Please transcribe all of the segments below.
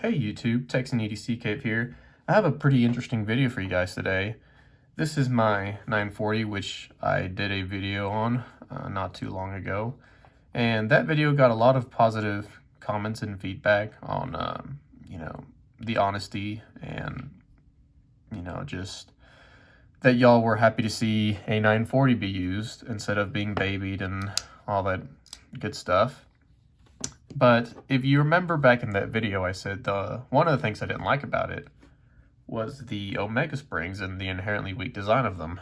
Hey YouTube, Tex and EDC Cave here. I have a pretty interesting video for you guys today. This is my 940, which I did a video on not too long ago. And that video got a lot of positive comments and feedback on, the honesty and, just that y'all were happy to see a 940 be used instead of being babied and all that good stuff. But if you remember back in that video, I said one of the things I didn't like about it was the Omega springs and the inherently weak design of them.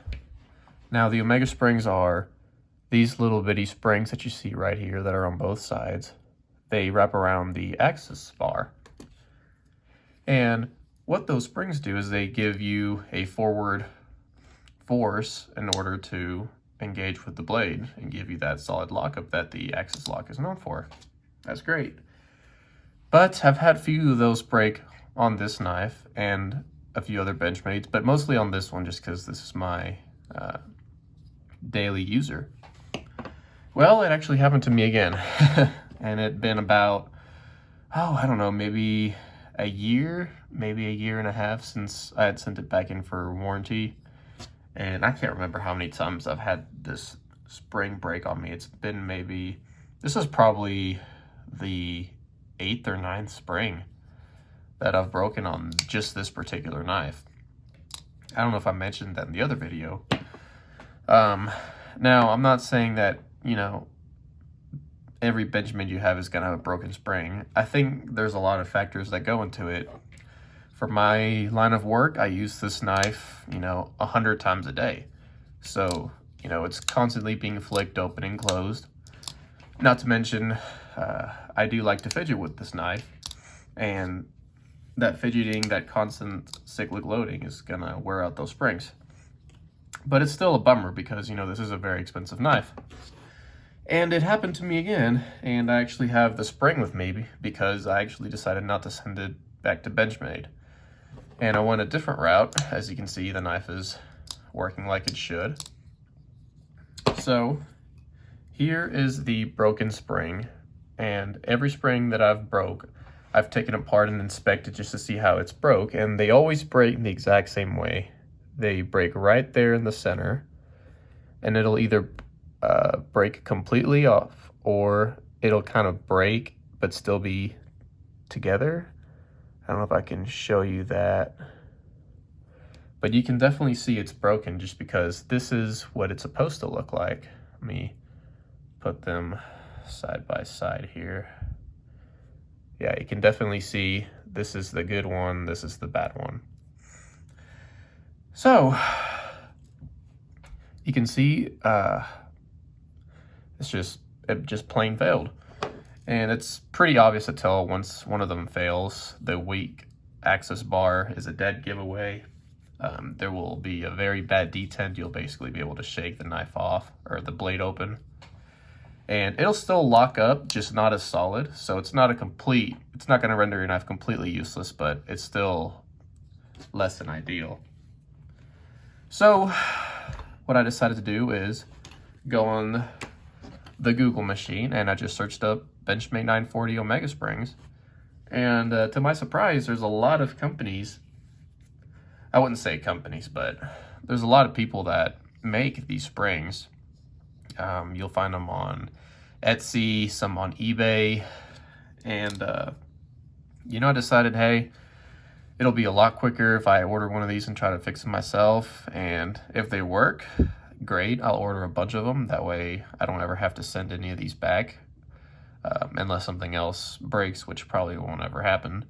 Now, the Omega springs are these little bitty springs that you see right here that are on both sides. They wrap around the axis bar. And what those springs do is they give you a forward force in order to engage with the blade and give you that solid lockup that the axis lock is known for. That's great. But I've had a few of those break on this knife and a few other Benchmades, but mostly on this one just because this is my daily user. Well, it actually happened to me again. And it'd been about, I don't know, maybe a year and a half since I had sent it back in for warranty. And I can't remember how many times I've had this spring break on me. It's been this is probably the 8th or 9th spring that I've broken on just this particular knife. I don't know if I mentioned that in the other video. Now, I'm not saying that, every Benchmade you have is going to have a broken spring. I think there's a lot of factors that go into it. For my line of work, I use this knife, 100 times a day. So, it's constantly being flicked open and closed. Not to mention, I do like to fidget with this knife, and that fidgeting, that constant cyclic loading is gonna wear out those springs. But it's still a bummer because, this is a very expensive knife. And it happened to me again, and I actually have the spring with me because I actually decided not to send it back to Benchmade. And I went a different route. As you can see, the knife is working like it should. So here is the broken spring, and every spring that I've taken apart and inspected just to see how it's broke, and they always break in the exact same way. They break right there in the center, and it'll either break completely off, or it'll kind of break but still be together. I don't know if I can show you that, but you can definitely see it's broken just because this is what it's supposed to look like. Let me put them side by side here. Yeah, you can definitely see this is the good one, this is the bad one. So you can see it just plain failed. And it's pretty obvious to tell once one of them fails. The weak axis bar is a dead giveaway. There will be a very bad detent. You'll basically be able to shake the knife off or the blade open. And it'll still lock up, just not as solid. So it's not going to render your knife completely useless, but it's still less than ideal. So what I decided to do is go on the Google machine, and I just searched up Benchmade 940 Omega springs. And to my surprise, there's a lot of companies, I wouldn't say companies, but there's a lot of people that make these springs. You'll find them on Etsy, some on eBay, and I decided, hey, it'll be a lot quicker if I order one of these and try to fix it myself. And if they work, great, I'll order a bunch of them. That way I don't ever have to send any of these back, unless something else breaks, which probably won't ever happen.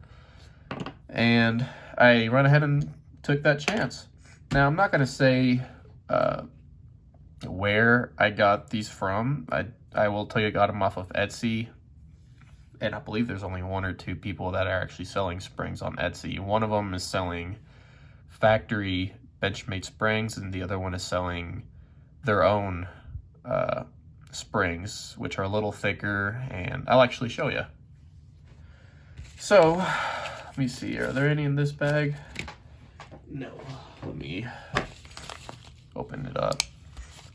And I went ahead and took that chance. Now, I'm not going to say where I got these from. I will tell you I got them off of Etsy, and I believe there's only 1 or 2 people that are actually selling springs on Etsy. One of them is selling factory Benchmade springs, and the other one is selling their own springs, which are a little thicker, and I'll actually show you. So let me see, are there any in this bag? No. Let me open it up.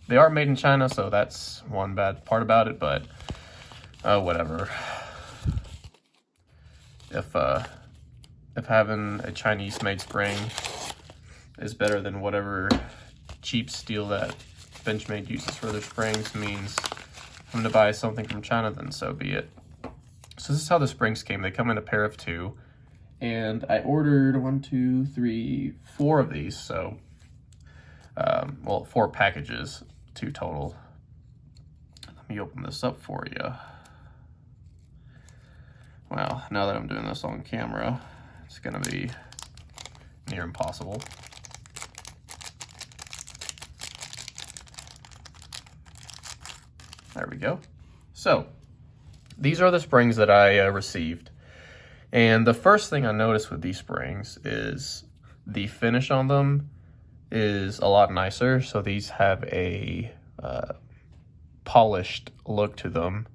They are made in China, so that's one bad part about it, but whatever. If if having a Chinese-made spring is better than whatever cheap steel that Benchmade uses for their springs means I'm going to buy something from China, then so be it. So this is how the springs came. They come in a pair of 2. And I ordered 4 of these. So, well, 4 packages, 2 total. Let me open this up for you. Well, now that I'm doing this on camera, it's going to be near impossible. There we go. So, these are the springs that I received. And the first thing I noticed with these springs is the finish on them is a lot nicer. So these have a polished look to them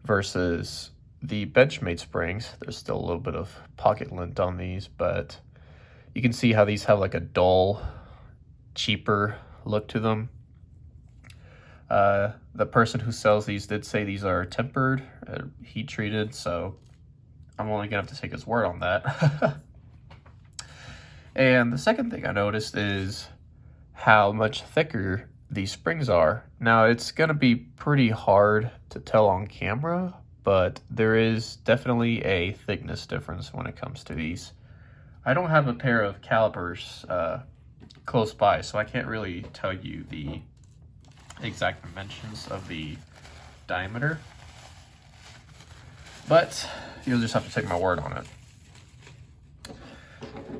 versus the Benchmade springs. There's still a little bit of pocket lint on these, but you can see how these have like a dull, cheaper look to them. The person who sells these did say these are tempered, heat treated, so I'm only gonna have to take his word on that. And the second thing I noticed is how much thicker these springs are. Now, it's gonna be pretty hard to tell on camera, but there is definitely a thickness difference when it comes to these. I don't have a pair of calipers close by, so I can't really tell you the exact dimensions of the diameter, but you'll just have to take my word on it.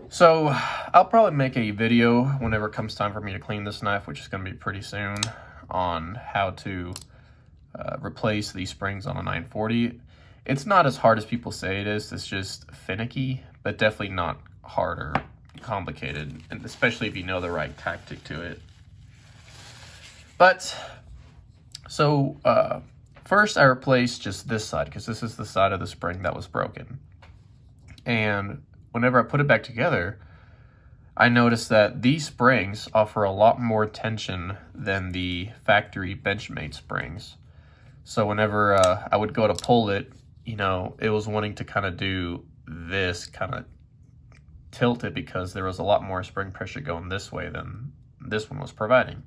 So I'll probably make a video whenever it comes time for me to clean this knife, which is going to be pretty soon, on how to replace these springs on a 940. It's not as hard as people say it is. It's just finicky, but definitely not hard or complicated, and especially if you know the right tactic to it. But, so, first I replaced just this side, because this is the side of the spring that was broken. And whenever I put it back together, I noticed that these springs offer a lot more tension than the factory Benchmade springs. So whenever I would go to pull it, you know, it was wanting to kind of do this, kind of tilt it, because there was a lot more spring pressure going this way than this one was providing.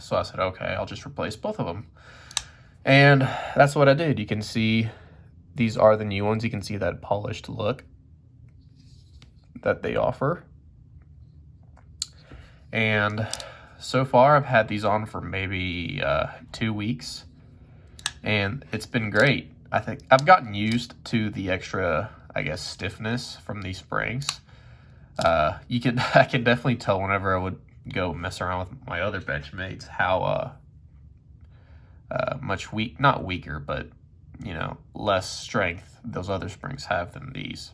So I said, okay, I'll just replace both of them. And that's what I did. You can see these are the new ones. You can see that polished look that they offer. And so far I've had these on for maybe 2 weeks, and it's been great. I think I've gotten used to the extra, I guess, stiffness from these springs. I can definitely tell whenever I would go mess around with my other Benchmates how much not weaker, but you know, less strength those other springs have than these.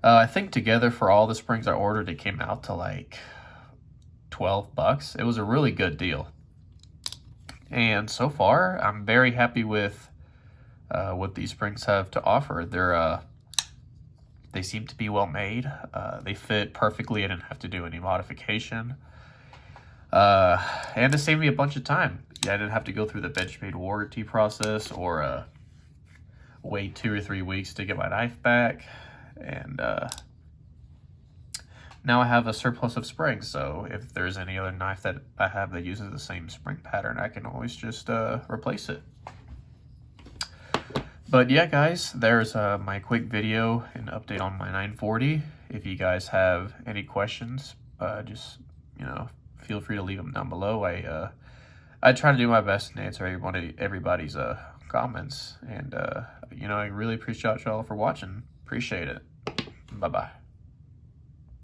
I think together for all the springs I ordered, it came out to like $12. It was a really good deal. And so far, I'm very happy with what these springs have to offer. They seem to be well made. They fit perfectly. I didn't have to do any modification. And it saved me a bunch of time. Yeah, I didn't have to go through the Benchmade warranty process or wait 2 or 3 weeks to get my knife back. And now I have a surplus of springs, so if there's any other knife that I have that uses the same spring pattern, I can always just replace it. But yeah, guys, there's my quick video and update on my 940. If you guys have any questions, just, you know, feel free to leave them down below. I try to do my best and answer everybody's comments. And, you know, I really appreciate y'all for watching. Appreciate it. Bye-bye.